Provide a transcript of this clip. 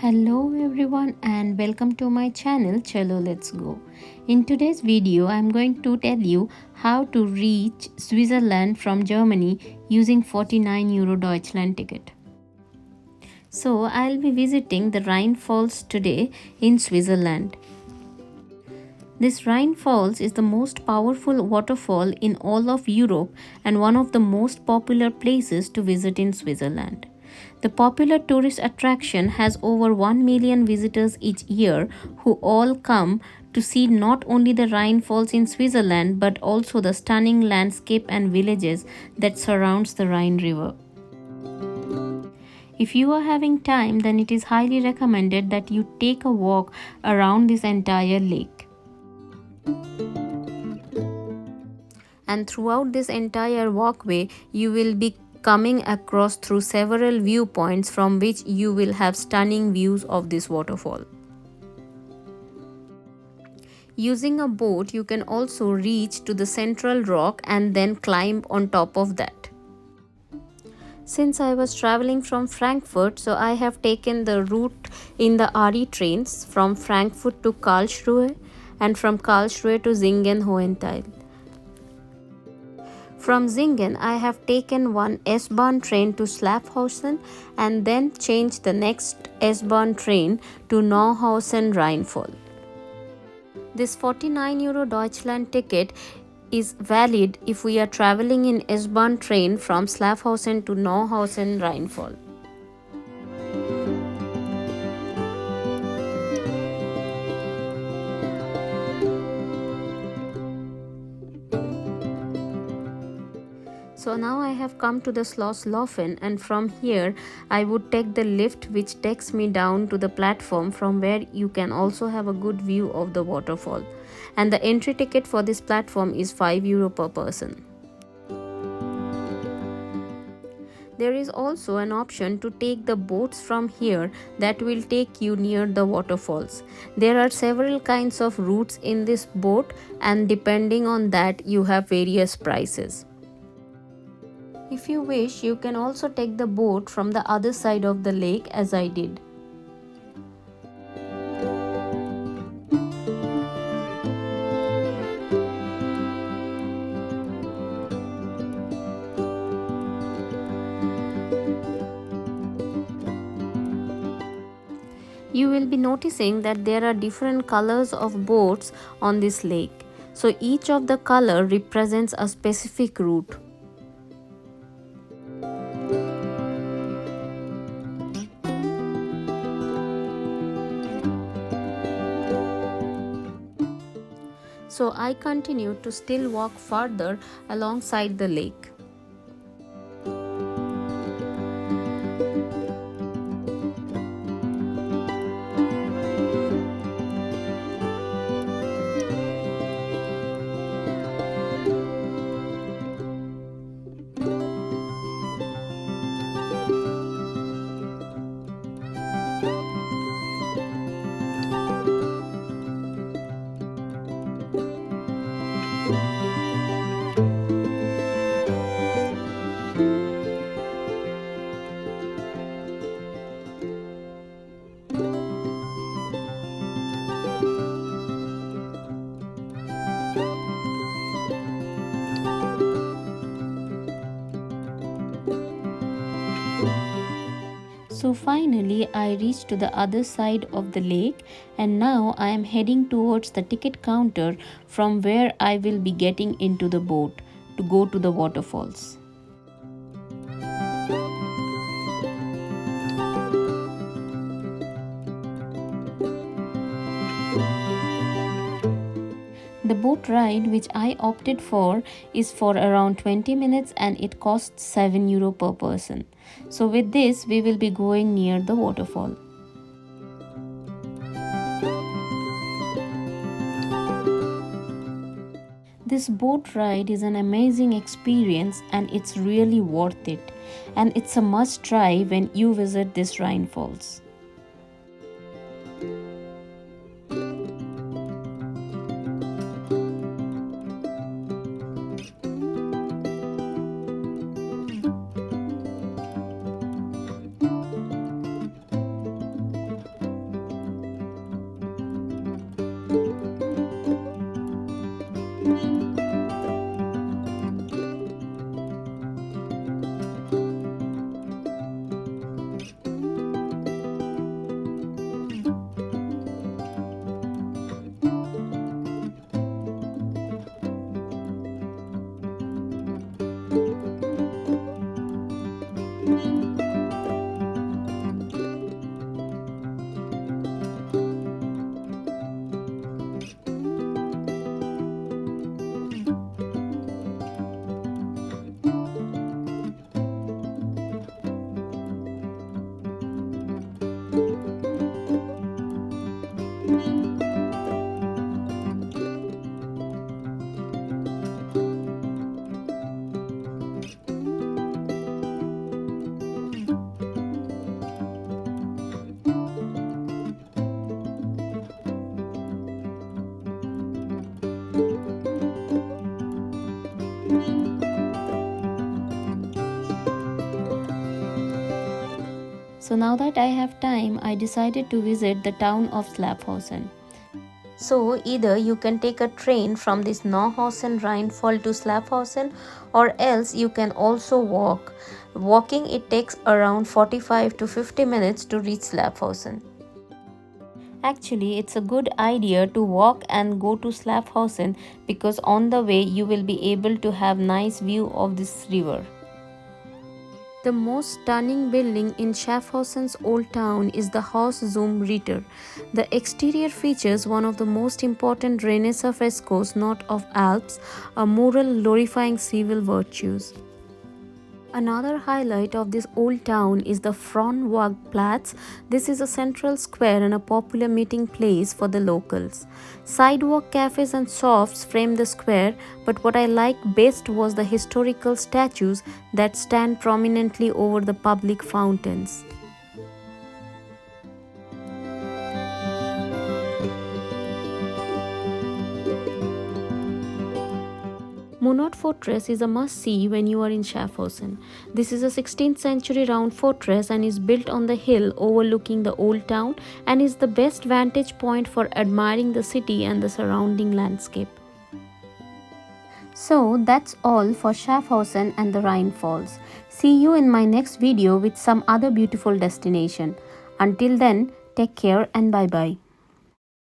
Hello everyone and welcome to my channel Chalo Let's Go. In today's video I am going to tell you how to reach Switzerland from Germany using 49 Euro Deutschland ticket. So I'll be visiting the Rheinfalls today in Switzerland. This Rheinfalls is the most powerful waterfall in all of Europe and one of the most popular places to visit in Switzerland. The popular tourist attraction has over 1 million visitors each year who all come to see not only the Rhine Falls in Switzerland but also the stunning landscape and villages that surrounds the Rhine River. If you are having time, then it is highly recommended that you take a walk around this entire lake. And throughout this entire walkway, you will be coming across through several viewpoints from which you will have stunning views of this waterfall. Using a boat, you can also reach to the central rock and then climb on top of that. Since I was traveling from Frankfurt, so I have taken the route in the RE trains from Frankfurt to Karlsruhe and from Karlsruhe to Singen-Hohenthal. From Singen, I have taken one S-Bahn train to Schlafhausen and then changed the next S-Bahn train to Neuhausen Rheinfall. This 49 Euro Deutschland ticket is valid if we are traveling in S-Bahn train from Schlafhausen to Neuhausen Rheinfall. So now I have come to the Schlosslaufen, and from here I would take the lift which takes me down to the platform from where you can also have a good view of the waterfall. And the entry ticket for this platform is 5 euro per person. There is also an option to take the boats from here that will take you near the waterfalls. There are several kinds of routes in this boat, and depending on that you have various prices. If you wish, you can also take the boat from the other side of the lake as I did. You will be noticing that there are different colors of boats on this lake. So each of the color represents a specific route. So I continued to still walk further alongside the lake. So finally I reached to the other side of the lake, and now I am heading towards the ticket counter from where I will be getting into the boat to go to the waterfalls. The boat ride which I opted for is for around 20 minutes and it costs 7 euro per person. So with this we will be going near the waterfall. This boat ride is an amazing experience and it's really worth it, and it's a must try when you visit this Rheinfalls. So now that I have time, I decided to visit the town of Slapphausen. So either you can take a train from this Nauhausen Rheinfall to Slapphausen, or else you can also walk. Walking it takes around 45 to 50 minutes to reach Slapphausen. Actually, it's a good idea to walk and go to Slapphausen because on the way you will be able to have nice view of this river. The most stunning building in Schaffhausen's old town is the Haus zum Ritter. The exterior features one of the most important Renaissance frescoes north of Alps, a mural glorifying civil virtues. Another highlight of this old town is the Fronwagplatz. This is a central square and a popular meeting place for the locals. Sidewalk cafes and shops frame the square, but what I liked best was the historical statues that stand prominently over the public fountains. Munot Fortress is a must-see when you are in Schaffhausen. This is a 16th century round fortress and is built on the hill overlooking the old town and is the best vantage point for admiring the city and the surrounding landscape. So that's all for Schaffhausen and the Rheinfalls. See you in my next video with some other beautiful destination. Until then, take care and bye-bye.